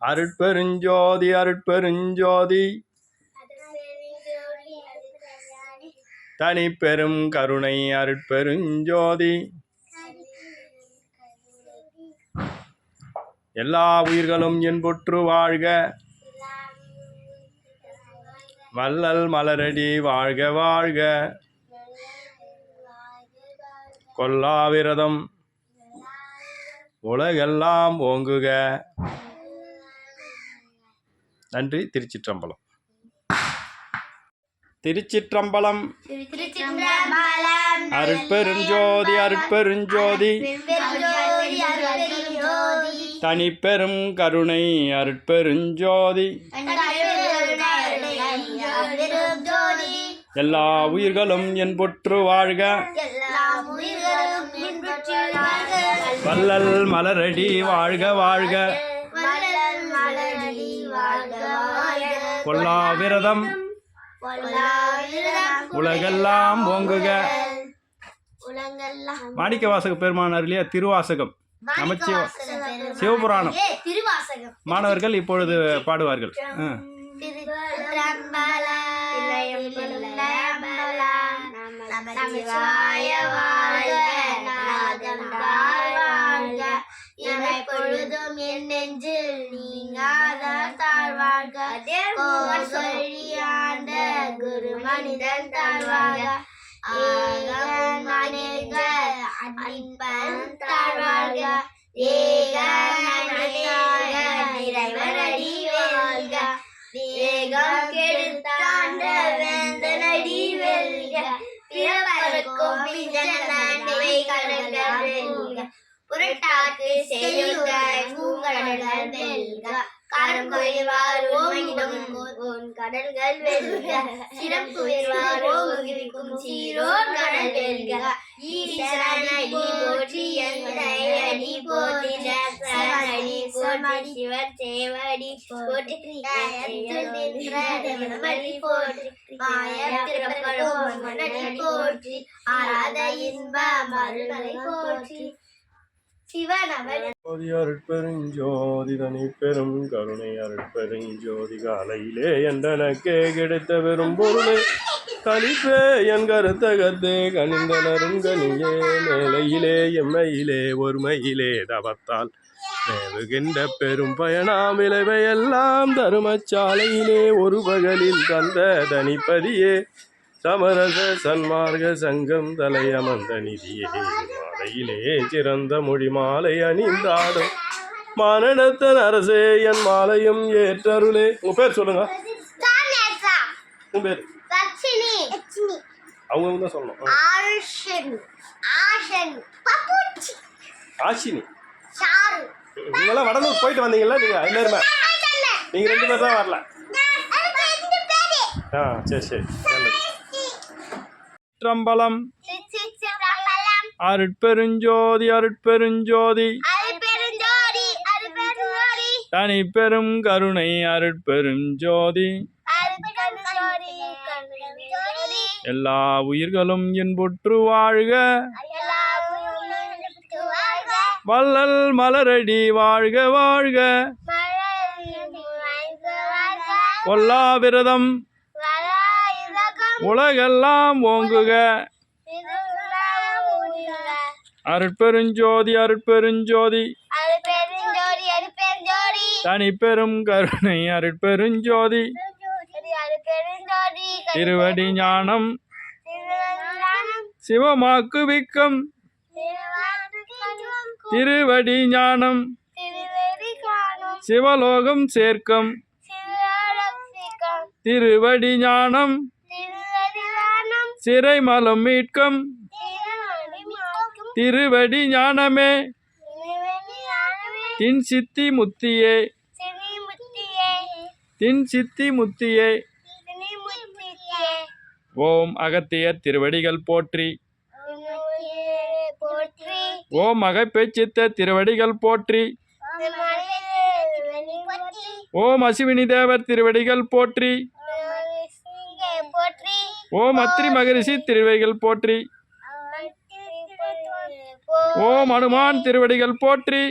அருட்பெருஞ்சோதி அருட்பெருஞ்சோதி தனிப்பெரும் கருணை அருட்பெருஞ்சோதி எல்லா உயிர்களும் இன்புற்று வாழ்க. வள்ளல் மலரடி வாழ்க வாழ்க. கொல்லாவிரதம் உலகெல்லாம் ஓங்குக. நன்றி. திருச்சிற்றம்பலம். திருச்சிற்றம்பலம். அருட்பெருஞ்சோதி அருட்பெருஞ்சோதி தனிப்பெரும் கருணை அருட்பெருஞ்சோதி எல்லா உயிர்களும் என்புற்று வாழ்க. வள்ளல் மலரடி வாழ்க வாழ்க. கொல்லாவிரதம் உலகெல்லாம் ஓங்குக. மாணிக்க வாசக பெருமான் அருளிய திருவாசகம் நமச்சிவ சிவபுராணம் மாணவர்கள் இப்பொழுது பாடுவார்கள். பொழுதும் என் நெஞ்சில் நீங்காத தாழ்வாழ்க. கோவழியாண்ட குரு மனிதன் தாழ்வாழ்க. அன்பன் தாழ்வாழ்க. இறைவனடி வெல்க. வேகம் கெடுத்தாண்ட வேந்தனடி வெல்க. பிறவருக்கும் பிஞ்சனை கடல்கள் வெல்க. புரட்டாக்கு செல்லுக பூங்கடல்கள் வெல்க. கரம் குயிர்வாரோம் கடல்கள் வெல்க. சிரம் குயிர்வாரோம் சீரோன் கடல் வெல்க. ஈசனடி போற்றி அடி போற்றி சரணடி போற்றி சிவன் சேவடி போற்றி மணி போற்றி மாயத்திறப்படும் மணி போற்றி ஆராத இன்ப மருளை போற்றி. அருட்பெருஞ்சோதி தனிப்பெரும் கருணை அருட்பெருஞ்சோதி காலையிலே என்றனக்கே கிடைத்த பெரும் பொருளே தனிப்பே என் கருத்தகத்தே கனிந்தனரும் கனியே மேலையிலே எம்மையிலே ஒருமையிலே தவத்தால் மேவுகின்ற பெரும் பயணாம் விளைவையெல்லாம் தருமச்சாலையிலே ஒரு பகலில் தந்த தனிப்பதியே சமரச சன்மார்க்க சங்கம் தலையமர்ந்த நிதியே மாலையிலே சிறந்த மொழி மாலை அணிந்தாடும் மானடத்தன் அரசே என் மாலையும் ஏற்றருளே. உங்க பேர் சொல்லுங்க. உங்க பேர் அவங்க தான் சொல்லணும். ஆஷினி. நீங்களாம் வடலூர் போயிட்டு வந்தீங்களா? நீங்க எல்லாருமே நீங்க 2 பேர் தான் வரல. சரி சரி நல்லது. சிற்றம்பலம். அருட்பெருஞ்சோதி அருட்பெருஞ்சோதி தனிப்பெரும் கருணை அருட்பெருஞ்சோதி எல்லா உயிர்களும் இன்புற்று வாழ்க. வள்ளல் மலரடி வாழ்க வாழ்க. கொல்லாவிரதம் உலகெல்லாம் ஓங்குக. அருட்பெருஞ்சோதி அருட்பெருஞ்சோதி தனிப்பெரும் கருணை அருட்பெருஞ்சோதி திருவடி ஞானம் சிவமாக்கு விக்கம். திருவடி ஞானம் சிவலோகம் சேர்க்கம். திருவடி ஞானம் சிறைமலம் மீட்கம். திருவடி ஞானமே தின் சித்தி முத்தியே. தின் சித்தி முத்தியே. ஓம் அகத்தியர் திருவடிகள் போற்றி. ஓம் அகப்பேச்சித்த திருவடிகள் போற்றி. ஓம் அசிவினி தேவர் திருவடிகள் போற்றி. ஓம் அத்ரி மகரிஷி திருவடிகள் போற்றி. ஓம் அனுமான் திருவடிகள் போற்றி.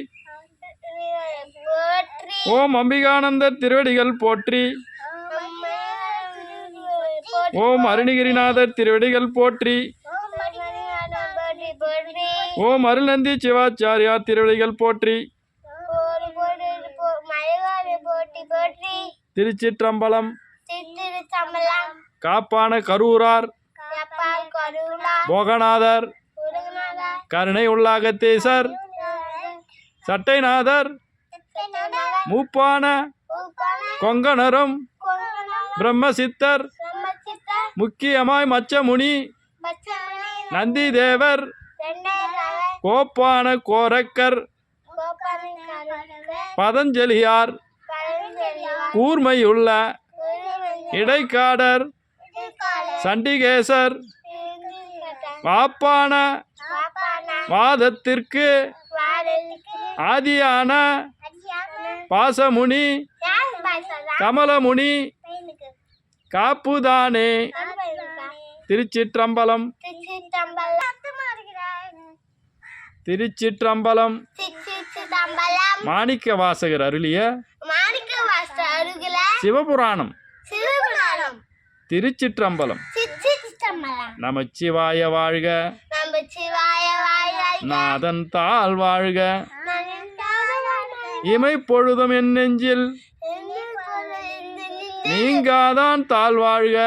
ஓம் அம்பிகானந்தர் திருவடிகள் போற்றி. ஓம் அருணகிரிநாதர் திருவடிகள் போற்றி. ஓம் அருள்நந்தி சிவாச்சாரியார் திருவடிகள் போற்றி. திருச்சிற்றம்பலம். காப்பான கரூரார் போகநாதர் கருணை உள்ளாகத்தேசர் சட்டைநாதர் மூப்பான கொங்கணரும் பிரம்மசித்தர் முக்கியமாய் மச்சமுனி நந்தி தேவர் கோப்பான கோரக்கர் பதஞ்சலியார் கூர்மையுள்ள இடைக்காடர் சண்டிகேசர் வாப்பான வாதத்திற்கு ஆதியான பாசமுனி கமலமுனி காப்புதானே. திருச்சிற்றம்பலம். திருச்சிற்றம்பலம். மாணிக்க வாசகர் அருளிய சிவபுராணம். திருச்சிற்றம்பலம். நமச்சிவாய வாழ்க. நாதன் தாள் வாழ்க. இமை பொழுதும் என் நெஞ்சில் நீங்காதான் தாழ் வாழ்க.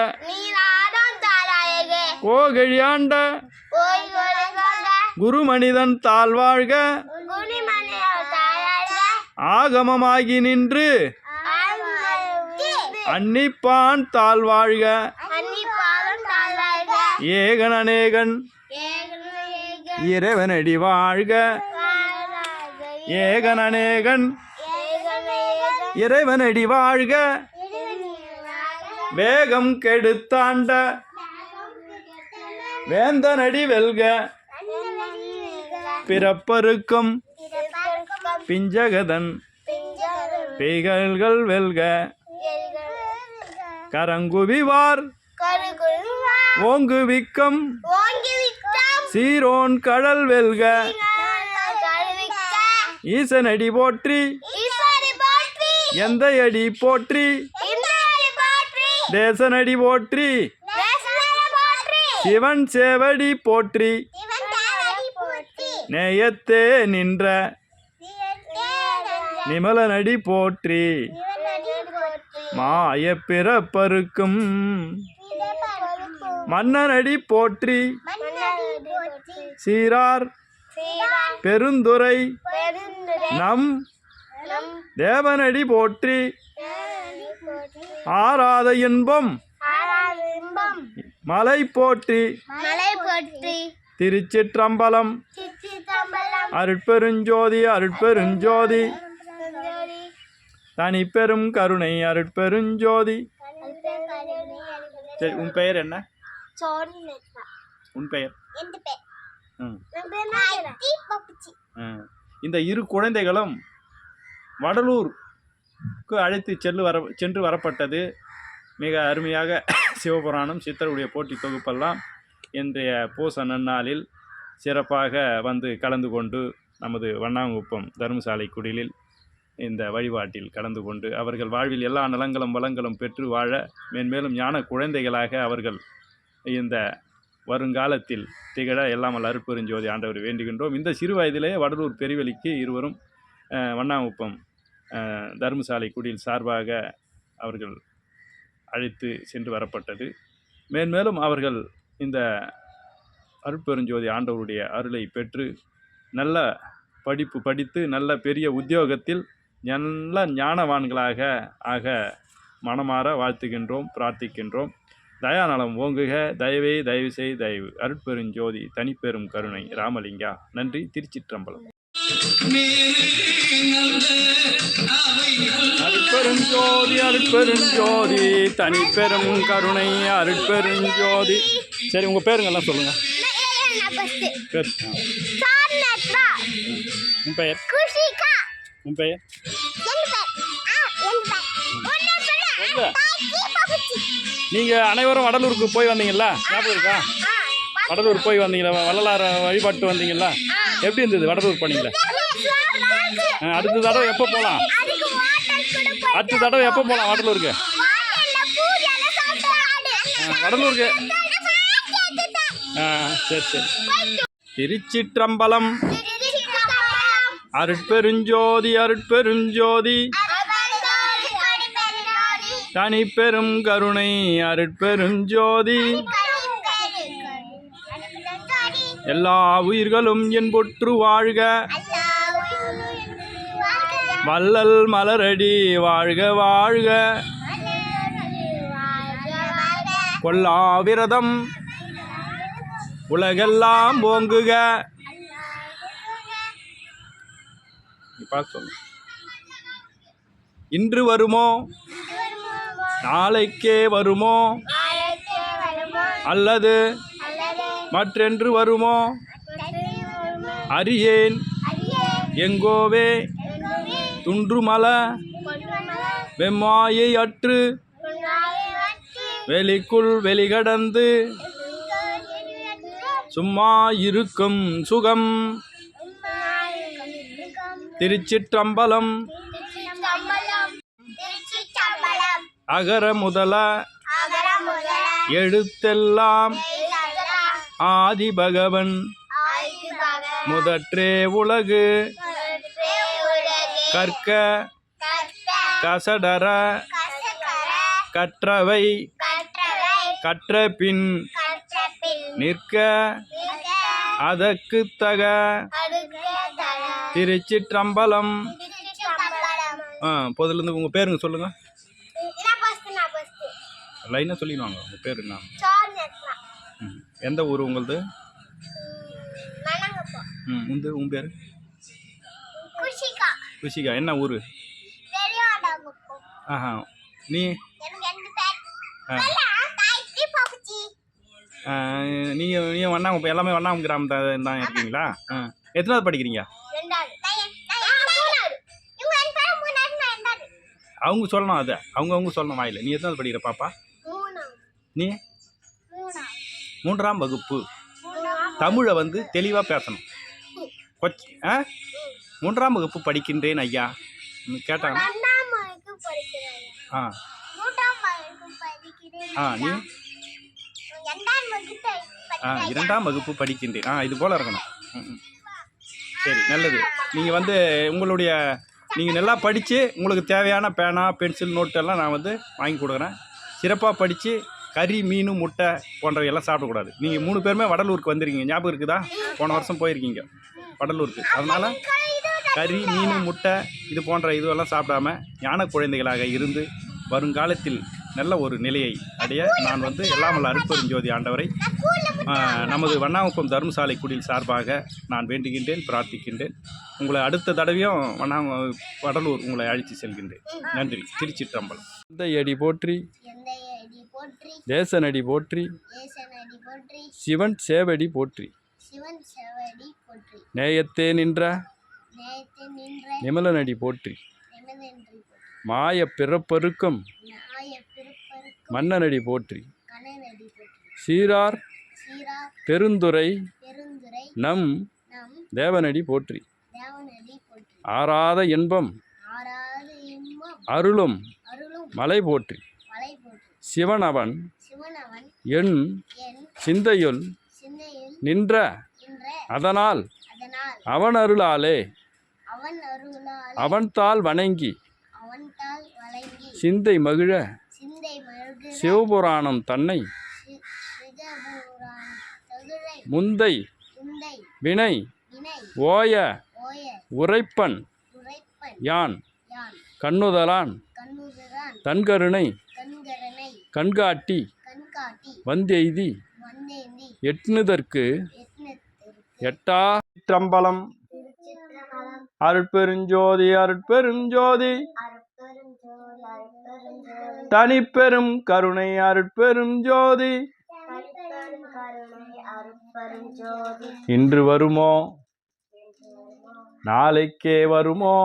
கோகழியாண்ட குருமனிதன் தாழ் வாழ்க. ஆகமமாகி நின்று அன்னிப்பான் தாழ் வாழ்க. ஏகன் அநேகன் இறைவனடி வாழ்க. ஏகன் அநேகன் இறைவனடி வாழ்க. வேகம் கெடுத்தாண்ட வேந்தனடி வெல்க. பிறப்பருக்கும் பிஞ்சகதன் பெய்கள்கள் வெல்க. கரங்குவிவார் ஓங்குவிக்கம் சீரோன் கடல் வெல்க. ஈசனடி போற்றி எந்த அடி போற்றி தேசனடி போற்றி சிவன் சேவடி போற்றி. நேயத்தே நின்ற நிமலனடி போற்றி. மாய பிறப்பருக்கும் மன்னனடி போற்றி. சீரார் பெருந்துரை நம் தேவனடி போற்றி. ஆராத இன்பம் மலை போற்றி. திருச்சிற்றம்பலம். அருட்பெருஞ்சோதி அருட்பெருஞ்சோதி தனிப்பெரும் கருணை அருட்பெருஞ்சோதி. சரி, உன் பெயர் என்ன? உன் பெயர்? இந்த இரு குழந்தைகளும் வடலூருக்கு அழைத்து சென்று வரப்பட்டது. மிக அருமையாக சிவபுராணம் சித்தருடைய போட்டி தொகுப்பெல்லாம் இன்றைய பூச நன்னாளில் சிறப்பாக வந்து கலந்து கொண்டு நமது வண்ணாங்குப்பம் தர்மசாலை குடிலில் இந்த வழிபாட்டில் கலந்து கொண்டு அவர்கள் வாழ்வில் எல்லா நலங்களும் வளங்களும் பெற்று வாழ மேன்மேலும் ஞான குழந்தைகளாக அவர்கள் இந்த வருங்காலத்தில் திகழ எல்லாமல் அருட்பெருஞ்சோதி ஆண்டவர் வேண்டுகின்றோம். இந்த சிறு வயதிலே வடலூர் பெருவெளிக்கு இருவரும் வண்ணாங்குப்பம் தர்மசாலை குடியில் சார்பாக அவர்கள் அழைத்து சென்று வரப்பட்டது. மேன்மேலும் அவர்கள் இந்த அருட்பெருஞ்சோதி ஆண்டவருடைய அருளை பெற்று நல்ல படிப்பு படித்து நல்ல பெரிய உத்தியோகத்தில் நல்ல ஞானவான்களாக ஆக மனமாற வாழ்த்துகின்றோம், பிரார்த்திக்கின்றோம். தயாநலம் ஓங்குக. தயவே தயவு செய் தயவு. அருட்பெருஞ்சோதி தனிப்பெரும் கருணை ராமலிங்கா. நன்றி. திருச்சிற்றம்பலம். அருட்பெருஞ்சோதி அருட்பெருஞ்சோதி தனிப்பெரும் கருணை அருட்பெருஞ்சோதி. சரி, உங்க பேருங்கெல்லாம் சொல்லுங்க. பேர்? உன் பெயர்? உன் பெயர்? நீங்க அனைவரும் வடலூருக்கு போய் வந்தீங்களா? ஞாபகம் இருக்கா? வடலூர் போய் வந்தீங்களா? வள்ளலார் வழிபாட்டு வந்தீங்களா? எப்படி இருந்தது வடலூர் போனீங்களா? அடுத்த தடவை எப்போ போகலாம்? அடுத்த தடவை எப்போ போகலாம் வடலூருக்கு? வடலூருக்கு சரி சரி. திருச்சிற்றம்பலம். அருட்பெருஞ்சோதி அருட்பெருஞ்சோதி தனிப்பெரும் கருணை அருட்பெருஞ்சோதி எல்லா உயிர்களும் என்பொற்று வாழ்க. வள்ளல் மலரடி வாழ்க வாழ்க. கொல்லாவிரதம் உலகெல்லாம் ஓங்குக. இன்று வருமோ நாளைக்கே வருமோ அல்லது மற்றென்று வருமோ அறியேன் எங்கோவே துன்றுமல வெம்மாயை அற்று வெளிக்குள் வெளிகடந்து சும்மா இருக்கும் சுகம். திருச்சிற்றம்பலம். அகர முதல எழுத்தெல்லாம் ஆதி பகவன் முதற்றே உலகு கற்க கசடர கற்றவை கற்ற பின் நிற்க அதற்கு தக. திருச்சிற்றம்பலம். பொதுலேருந்து உங்கள் பேருங்க சொல்லுங்கள். லைனாக சொல்லிடுவாங்க உங்கள் பேர் என்ன? எந்த ஊர் உங்களது? உன் பேர்? குஷிகா. என்ன ஊர்? ஆஹா. நீ நீங்கள் வண்ணாங்க எல்லாமே வண்ணாங்க கிராமத்தை தான் இருக்கீங்களா? எத்தனாவது படிக்கிறீங்க? அவங்க சொல்லணும், அதை அவங்க சொல்லணும் வாயில். நீ எத்தனாவது படிக்கிற பாப்பா? நீ 3ஆம் வகுப்பு. தமிழை வந்து தெளிவாக பேசணும். 3ஆம் வகுப்பு படிக்கின்றேன் ஐயா கேட்டாங்க. நீ 2ஆம் வகுப்பு படிக்கின்றேன். இது போல் இருக்கணும். சரி, நல்லது. நீங்கள் வந்து உங்களுடைய நீங்கள் நல்லா படித்து உங்களுக்கு தேவையான பேனா பென்சில் நோட்டெல்லாம் நான் வந்து வாங்கி கொடுக்குறேன். சிறப்பாக படித்து கறி மீன் முட்டை போன்றவையெல்லாம் சாப்பிடக்கூடாது. நீங்கள் 3 பேருமே வடலூருக்கு வந்துருக்கீங்க, ஞாபகம் இருக்குதா? போன வருஷம் போயிருக்கீங்க வடலூருக்கு. அதனால் கறி மீன் முட்டை இது போன்ற இதுவெல்லாம் சாப்பிடாம ஞான குழந்தைகளாக இருந்து வருங்காலத்தில் நல்ல ஒரு நிலையை அடைய நான் வந்து எல்லாமல்ல அருட்பெருஞ்சோதி ஆண்டவரை நமது வண்ணாங்குப்பம் தர்மசாலை குடில் சார்பாக நான் வேண்டுகின்றேன், பிரார்த்திக்கின்றேன். உங்களை அடுத்த தடவையும் வடலூர் உங்களை அழைத்து செல்கின்றேன். நன்றி. திருச்சிற்றம்பலம். எந்தை அடி போற்றி, தேசனடி போற்றி, சிவன் சேவடி போற்றி, நேயத்தே நின்ற நிமலனடி போற்றி, மாய பிறப்பருக்கும் மன்னனடி போற்றி, சீரார் பெருந்துரை நம் தேவனடி போற்றி, ஆராத இன்பம் அருளும் மலை போற்றி, சிவனவன் என் சிந்தையுள் நின்ற அதனால் அவன் அருளாலே அவன்தாள் வணங்கி சிந்தை மகிழ சிவபுராணம் தன்னை முந்தை வினை ஓய உரைப்பன் யான் கண்ணுதலான் தன்கருணை கண்காட்டி வந்தெய்தி எட்டுதற்கு எட்டா. சிற்றம்பலம். அருட்பெருஞ்சோதி அருட்பெருஞ்சோதி தனிப்பெரும் கருணை அருட்பெருஞ்சோதி இன்று வருமோ நாளைக்கே வருமோ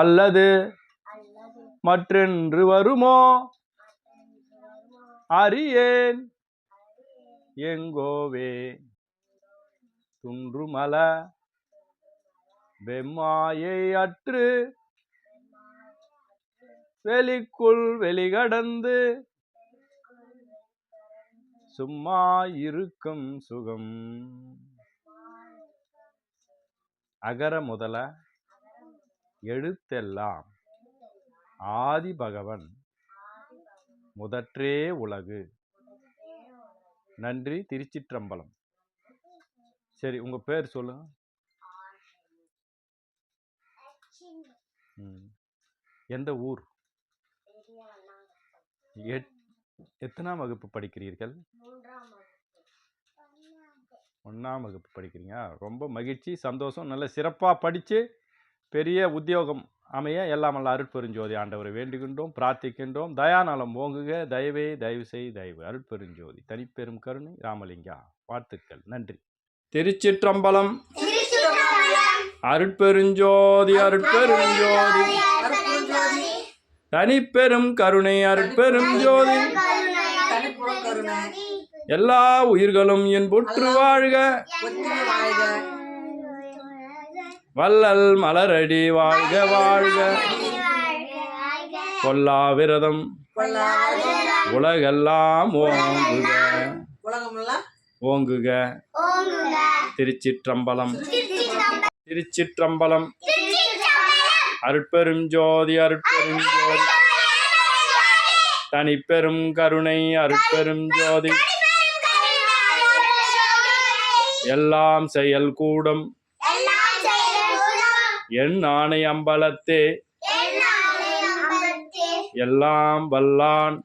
அல்லது மற்றென்று வருமோ அறியேன் எங்கோவே துன்றுமல வெம்மாயை அற்று வெளிக்குள் வெளிகடந்து சும்மா இருக்கும் சுகம். அகர முதல எழுத்தெல்லாம் ஆதி பகவன் முதற்றே உலகு. நன்றி. திருச்சிற்றம்பலம். சரி, உங்க பேர் சொல்லுங்க. எந்த ஊர்? எத்தனாம் வகுப்பு படிக்கிறீர்கள்? 1ஆம் வகுப்பு படிக்கிறீங்க. ரொம்ப மகிழ்ச்சி, சந்தோஷம். நல்ல சிறப்பாக படித்து பெரிய உத்தியோகம் அமைய எல்லாம் நல்ல அருட்பெருஞ்சோதி ஆண்டவரை வேண்டுகின்றோம், பிரார்த்திக்கின்றோம். தயாநலம் ஓங்குக. தயவே தயவு செய் தயவு. அருட்பெருஞ்சோதி தனிப்பெரும் கருணை ராமலிங்கா. வாழ்த்துக்கள். நன்றி. திருச்சிற்றம்பலம். அருட்பெருஞ்சோதி அருட்பெருஞ்சோதி தனிப்பெரும் கருணை அருட்பெருஞ்சோதி. எல்லா உயிர்களும் இன்புற்று வாழ்க. வள்ளல் மலரடி வாழ்க வாழ்க. கொல்லா விரதம் உலகெல்லாம் ஓங்குக ஓங்குக. திருச்சிற்றம்பலம். திருச்சிற்றம்பலம். அருட்பெருஞ்சோதி அருட்பெருஞ்சோதி தனிப்பெரும் கருணை அருட்பெருஞ்சோதி. எல்லாம் செயல் கூடும் என் ஆணை அம்பலத்தே எல்லாம் வல்லான்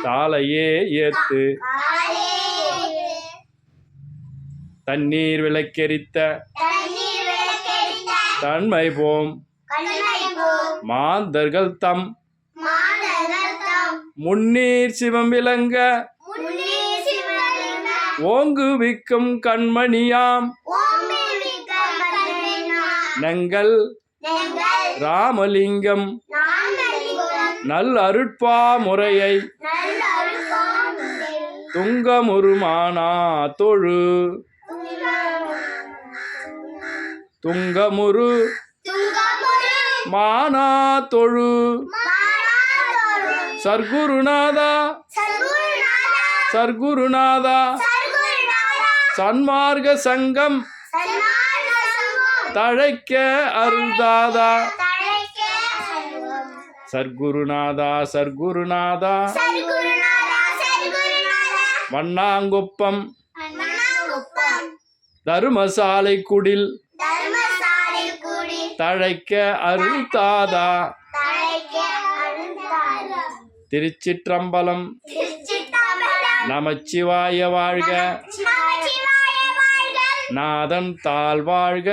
தாளையே ஏத்து தண்ணீர் விளக்கெரித்த தன்மை போம் மாந்தர்கள் தம் முன்னீர் சிவம் விளங்க ஓங்குவிக்கும் கண்மணியாம் நங்கள் ராமலிங்கம் நல் அருட்பா முறையை துங்கமுருமானா தொழு துங்கமுரு மானா தொழு சர்க்குருநாதா சர்க்குருநாதா சன்மார்க்க சங்கம் தழைக்க அருள்தாதா. சர்க்குருநாதா சர்க்குருநாதா வண்ணாங்குப்பம் தருமசாலை குடில் தழைக்க அருள்தாதா. திருச்சிற்றம்பலம். நமச்சிவாய வாழ்க. நாதன் தாழ் வாழ்க.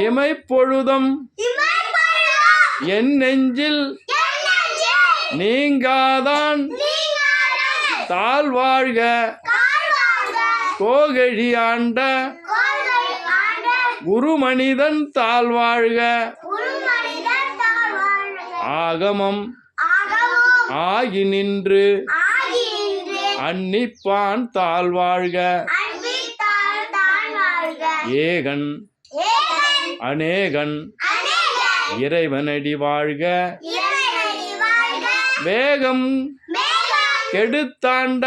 இமைப்பொழுதும் என் நெஞ்சில் நீங்காதான் தாழ் வாழ்க. கோகழி ஆண்ட குருமனிதன் தாழ் வாழ்க. ஆகமம் ஆகி நின்று அன்னிப்பான் தாழ் வாழ்க. ஏகன் அநேகன் இறைவனடி வாழ்க. வேகம் கெடுத்தாண்ட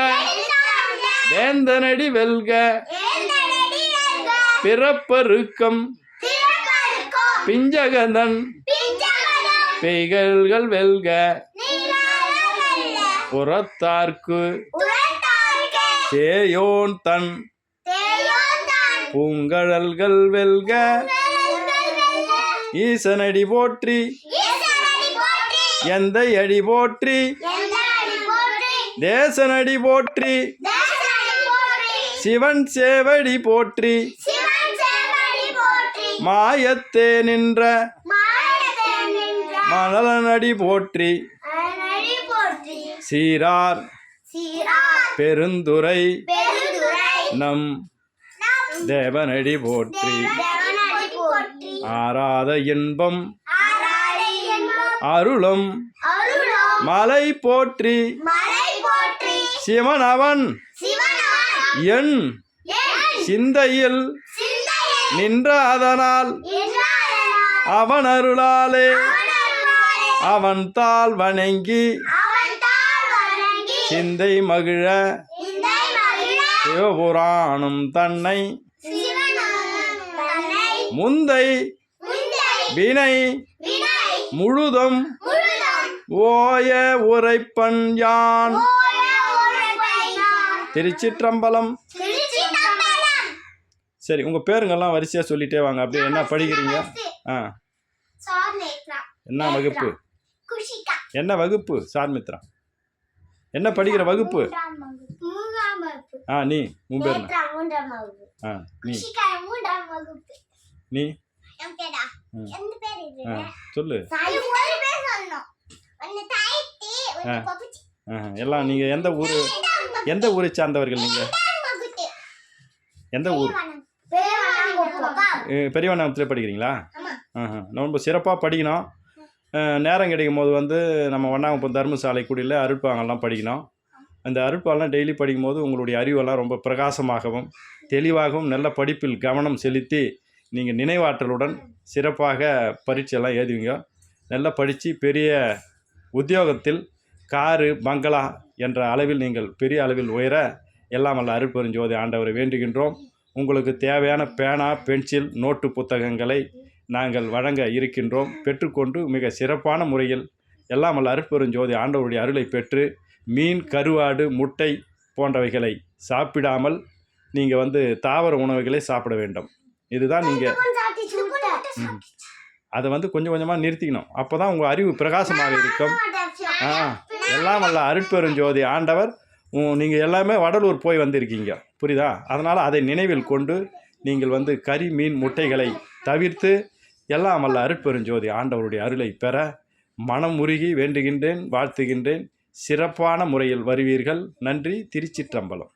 வேந்தனடி வெல்க. பிறப்பருக்கம் பிஞ்சகந்தன் பெய்கள்கள் வெல்க. புறத்தார்க்கு சேயோன் தன் பூங்கழல்கள் வெல்க. ஈசனடி போற்றி எந்த அடி போற்றி தேசனடி போற்றி சிவன் சேவடி போற்றி மாயத்தே நின்ற மணலனடி போற்றி சீரார் பெருந்துரை நம் தேவனடி போற்றி. ஆராத இன்பம் அருளும் மலை போற்றி. சிவனவன் என் சிந்தையில் நின்ற அதனால் அவன் அருளாலே அவன் தாள் வணங்கி சிந்தை மகிழ சிவபுராணம் தன்னை முந்தை வினை முழுதும் ஓய உரைப்பன் யான். திருச்சிற்றம்பலம். சரி, உங்கள் பேருங்கெல்லாம் வரிசையாக சொல்லிட்டே வாங்க. அப்படியே என்ன படிக்கிறீங்க? ஆ, என்ன வகுப்பு? என்ன வகுப்பு சார்மித்ரா? என்ன படிக்கிற வகுப்பு? ஆ, நீ உன் பேர் என்ன? ஆ, நீ சொல்லு. எல்லாம் நீங்கள் எந்த ஊரை சார்ந்தவர்கள்? நீங்கள் எந்த ஊர்? பெரியவண்ணாமத்தில் படிக்கிறீங்களா? ரொம்ப சிறப்பாக படிக்கணும். நேரம் கிடைக்கும் போது வந்து நம்ம வண்ணாங்குப்பம் தர்மசாலை குடியில் அருட்பாங்கெல்லாம் படிக்கணும். அந்த அருட்பாங்கெல்லாம் டெய்லி படிக்கும்போது உங்களுடைய அறிவெல்லாம் ரொம்ப பிரகாசமாகவும் தெளிவாகவும் நல்ல படிப்பில் கவனம் செலுத்தி நீங்கள் நினைவாற்றலுடன் சிறப்பாக பரீட்சையெல்லாம் எழுதுவீங்க. நல்லா படித்து பெரிய உத்தியோகத்தில் காரு பங்களா என்ற அளவில் நீங்கள் பெரிய அளவில் உயர எல்லாம் வல்ல அருட்பெருஞ்சோதி ஆண்டவரை வேண்டுகின்றோம். உங்களுக்கு தேவையான பேனா, பென்சில், நோட்டு புத்தகங்களை நாங்கள் வழங்க இருக்கின்றோம். பெற்றுக்கொண்டு மிக சிறப்பான முறையில் எல்லாம் வல்ல அருட்பெருஞ்சோதி ஆண்டவருடைய அருளை பெற்று மீன், கருவாடு, முட்டை போன்றவைகளை சாப்பிடாமல் நீங்கள் வந்து தாவர உணவுகளை சாப்பிட வேண்டும். இதுதான் நீங்கள் அதை வந்து கொஞ்சம் கொஞ்சமாக நிறுத்திக்கணும். அப்போ தான் உங்கள் அறிவு பிரகாசமாக இருக்கும். எல்லாம் வல்ல அருட்பெருஞ்சோதி ஆண்டவர், நீங்கள் எல்லாமே வடலூர் போய் வந்திருக்கீங்க, புரியுதா? அதனால் அதை நினைவில் கொண்டு நீங்கள் வந்து கறி, மீன், முட்டைகளை தவிர்த்து எல்லாம் வல்ல அருட்பெருஞ்சோதி ஆண்டவருடைய அருளை பெற மனம் உருகி வேண்டுகின்றேன், வாழ்த்துகின்றேன். சிறப்பான முறையில் வருவீர்கள். நன்றி. திருச்சிற்றம்பலம்.